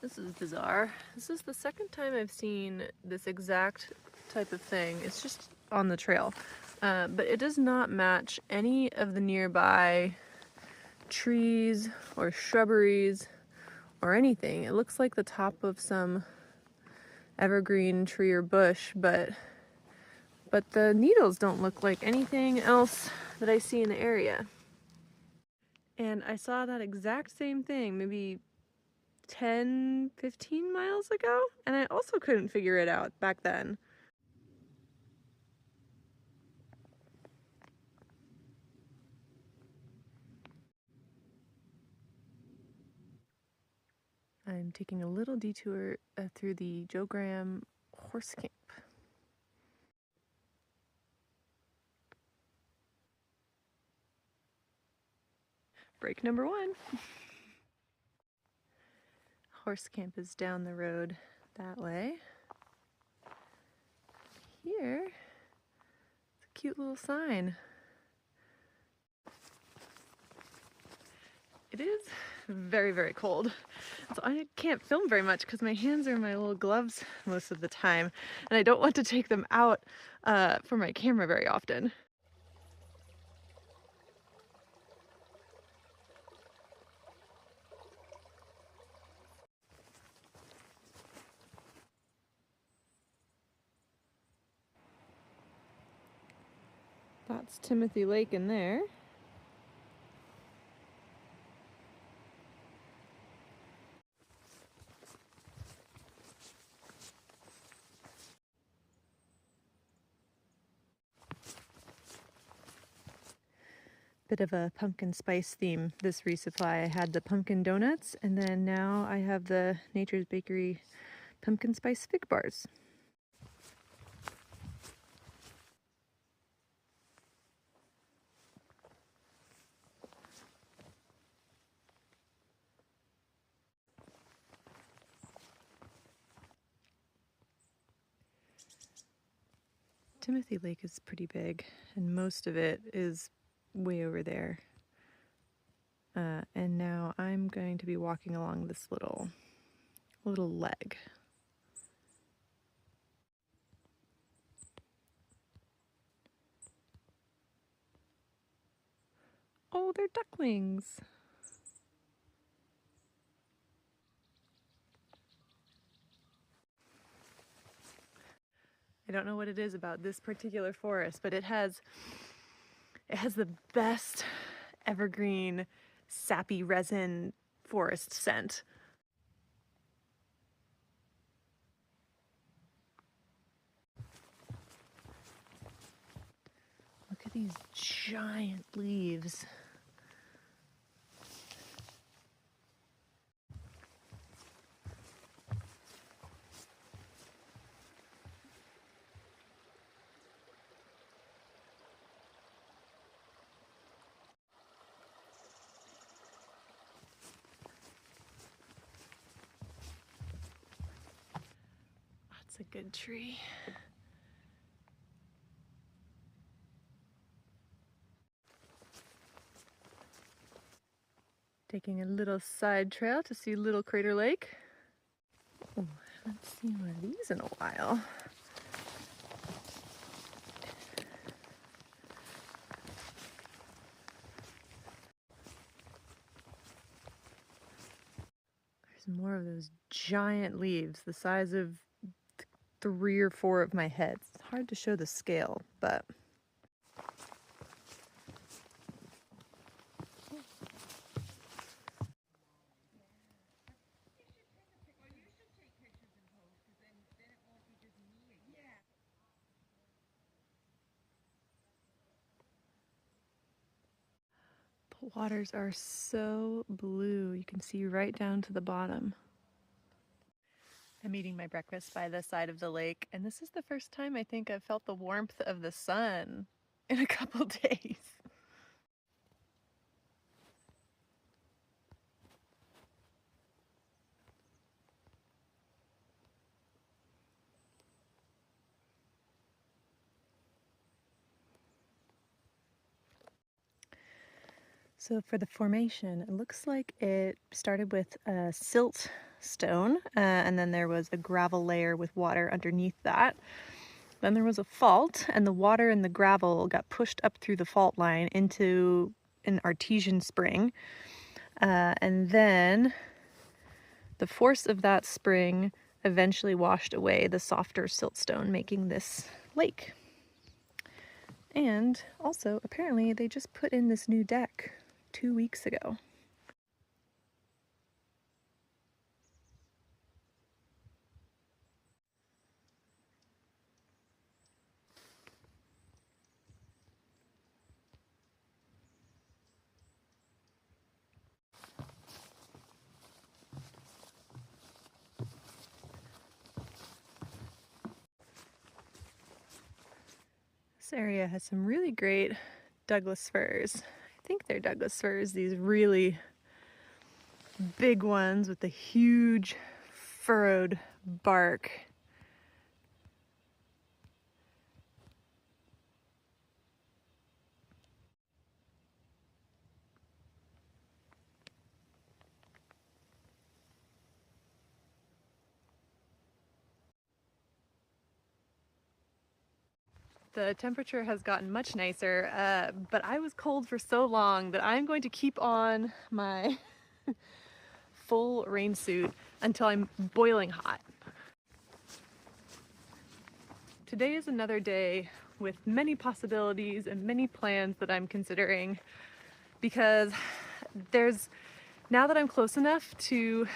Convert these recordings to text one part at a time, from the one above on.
This is bizarre. This is the second time I've seen this exact type of thing. It's just on the trail. But it does not match any of the nearby trees or shrubberies or anything. It looks like the top of some evergreen tree or bush, but the needles don't look like anything else that I see in the area. And I saw that exact same thing maybe 10, 15 miles ago, and I also couldn't figure it out back then. I'm taking a little detour through the Joe Graham horse camp. Break number one. Horse camp is down the road that way. Here, it's a cute little sign. It is very, very cold. So I can't film very much because my hands are in my little gloves most of the time, and I don't want to take them out for my camera very often. That's Timothy Lake in there. Bit of a pumpkin spice theme this resupply. I had the pumpkin donuts, and then now I have the Nature's Bakery pumpkin spice fig bars. Timothy Lake is pretty big, and most of it is way over there. And now I'm going to be walking along this little leg. Oh, they're ducklings. I don't know what it is about this particular forest, but it has the best evergreen sappy resin forest scent. Look at these giant leaves. That's a good tree. Taking a little side trail to see Little Crater Lake. Oh, I haven't seen one of these in a while. There's more of those giant leaves, the size of 3 or 4 of my heads. It's hard to show the scale, but the waters are so blue. You can see right down to the bottom. I'm eating my breakfast by the side of the lake, and this is the first time I think I've felt the warmth of the sun in a couple days. So for the formation, it looks like it started with a silt stone, and then there was a gravel layer with water underneath that. Then there was a fault, and the water and the gravel got pushed up through the fault line into an artesian spring. And then the force of that spring eventually washed away the softer siltstone, making this lake. And also, apparently, they just put in this new deck 2 weeks ago. This area has some really great Douglas firs. I think they're Douglas firs, these really big ones with the huge furrowed bark. The temperature has gotten much nicer, but I was cold for so long that I'm going to keep on my full rain suit until I'm boiling hot. Today is another day with many possibilities and many plans that I'm considering, because now that I'm close enough to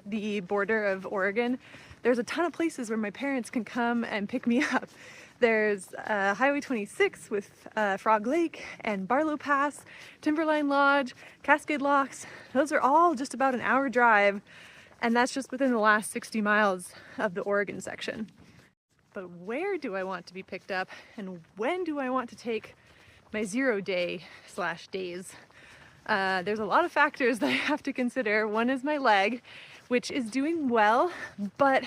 the border of Oregon, there's a ton of places where my parents can come and pick me up. There's Highway 26 with Frog Lake and Barlow Pass, Timberline Lodge, Cascade Locks. Those are all just about an hour drive, and that's just within the last 60 miles of the Oregon section. But where do I want to be picked up, and when do I want to take my 0 day / days? There's a lot of factors that I have to consider. One is my leg, which is doing well, but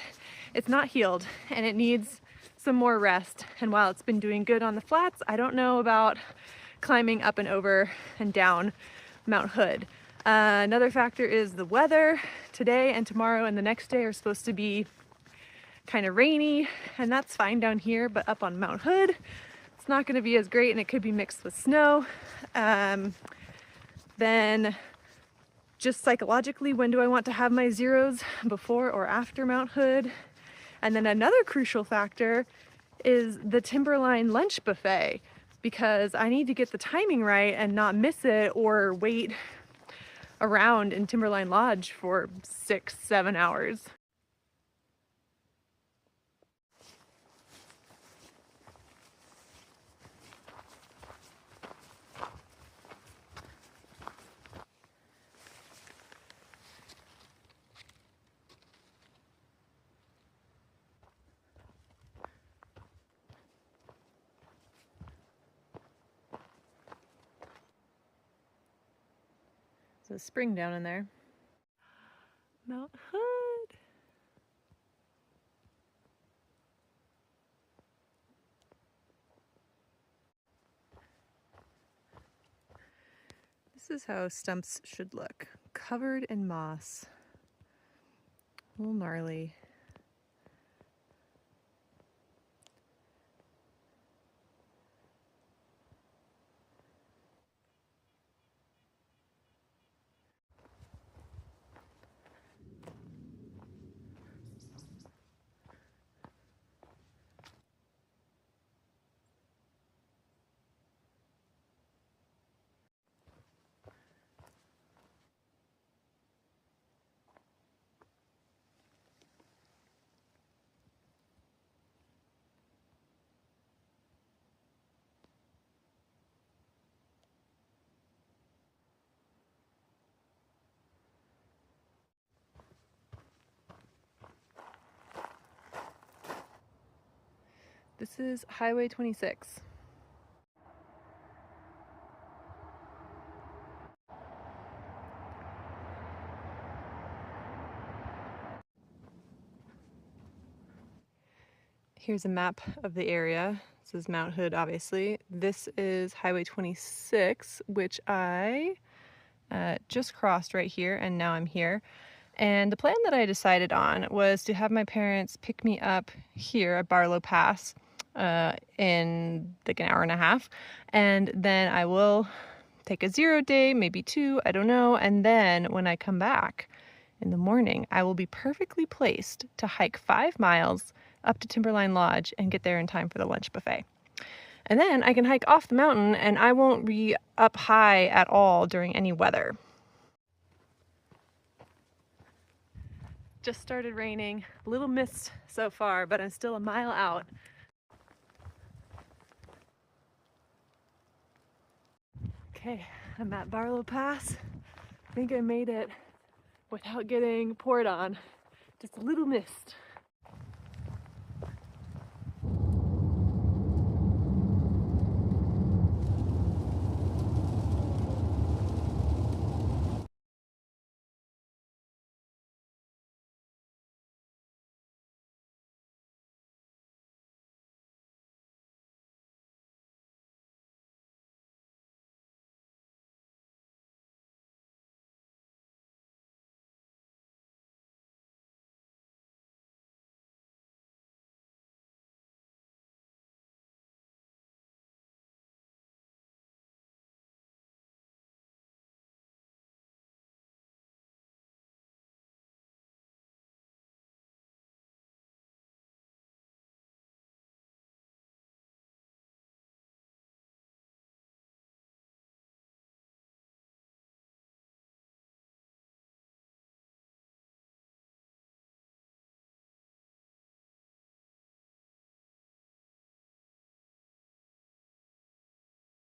it's not healed and it needs some more rest. And while it's been doing good on the flats, I don't know about climbing up and over and down Mount Hood. Another factor is the weather. Today and tomorrow and the next day are supposed to be kind of rainy, and that's fine down here, but up on Mount Hood, it's not going to be as great, and it could be mixed with snow. Then just psychologically, when do I want to have my zeros, before or after Mount Hood? And then another crucial factor is the Timberline lunch buffet, because I need to get the timing right and not miss it or wait around in Timberline Lodge for 6-7 hours. There's a spring down in there. Mount Hood. This is how stumps should look. Covered in moss. A little gnarly. This is Highway 26. Here's a map of the area. This is Mount Hood, obviously. This is Highway 26, which I just crossed right here, and now I'm here. And the plan that I decided on was to have my parents pick me up here at Barlow Pass in like an hour and a half, and then I will take a 0 day, maybe 2, I don't know, and then when I come back in the morning, I will be perfectly placed to hike 5 miles up to Timberline Lodge and get there in time for the lunch buffet. And then I can hike off the mountain and I won't be up high at all during any weather. Just started raining, a little mist so far, but I'm still a mile out. Okay, I'm at Barlow Pass. I think I made it without getting poured on. Just a little mist.